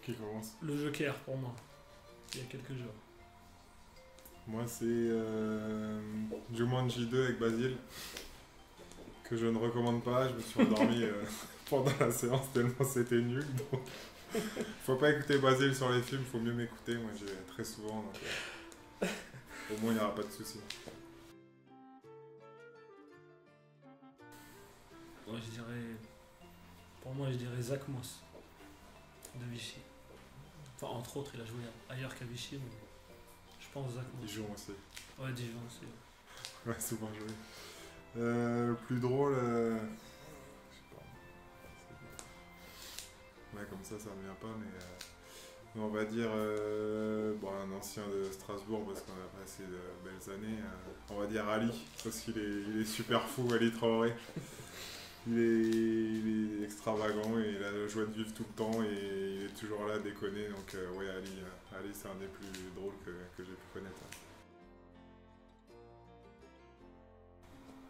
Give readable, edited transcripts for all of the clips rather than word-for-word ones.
Qui commence? Le Joker pour moi, il y a quelques jours. Moi, c'est Jumanji 2 avec Basile, que je ne recommande pas. Je me suis endormi pendant la séance tellement c'était nul. Donc, faut pas écouter Basile sur les films, faut mieux m'écouter. Moi, j'y vais très souvent, donc au moins il n'y aura pas de soucis. Ouais, je dirais. Pour moi, je dirais Zach Moss de Vichy. Enfin, entre autres, il a joué ailleurs qu'à Vichy, mais je pense Zach Moss. Dijon aussi. Ouais, Dijon aussi. Ouais, souvent joué. Le plus drôle, je sais pas. Ouais, comme ça me vient pas, mais on va dire bon, un ancien de Strasbourg parce qu'on a passé de belles années. On va dire Ali, parce qu'il est super fou, Ali Traoré. Il est extravagant et il a la joie de vivre tout le temps et il est toujours là à déconner. Donc ouais, Ali c'est un des plus drôles que j'ai pu connaître.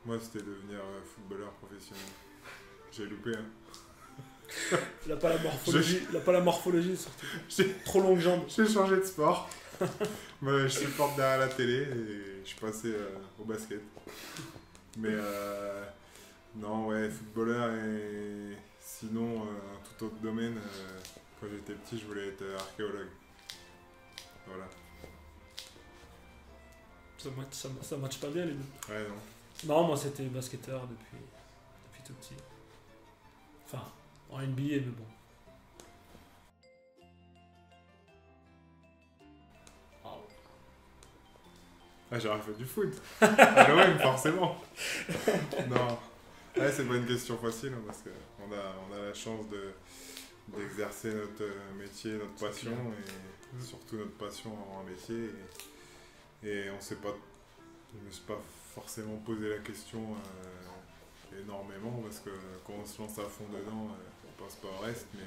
Moi, c'était devenir footballeur professionnel. J'ai loupé, hein. Il a pas la morphologie, il a pas la morphologie surtout. Trop longues jambes. J'ai changé de sport. Je supporte derrière la télé et je suis passé au basket. Mais non, ouais, footballeur et sinon, un tout autre domaine. Quand j'étais petit, je voulais être archéologue. Voilà. Ça matche pas bien les deux. Ouais, non. Non, moi c'était basketteur depuis tout petit. Enfin, en NBA, mais bon. Ah, j'aurais fait du foot. À l'OM, forcément. Non. Ouais, c'est pas une question facile, hein, parce qu'on a la chance d'exercer notre métier, notre passion, et surtout notre passion en un métier. Et on sait pas, je me suis pas forcément posé la question énormément, parce que quand on se lance à fond dedans, on pense pas au reste, mais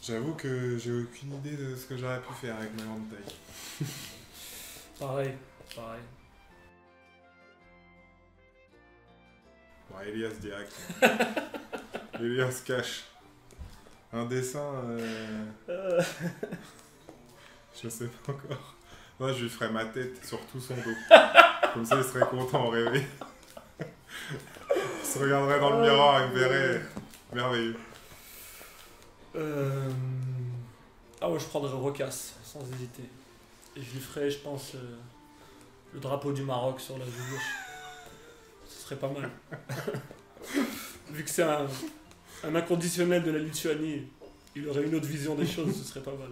j'avoue que j'ai aucune idée de ce que j'aurais pu faire avec ma grande taille. Pareil. Bon, Elias direct. Elias cache. Un dessin, je sais pas encore. Moi, je lui ferais ma tête sur tout son dos. Comme ça, il serait content en rêver. Il se regarderait dans le miroir et me verrait merveilleux. Ah ouais, je prendrais Rocas, sans hésiter. Et je lui ferais, je pense, le drapeau du Maroc sur la joue gauche. Ce serait pas mal. Vu que c'est un inconditionnel de la Lituanie, il aurait une autre vision des choses, ce serait pas mal.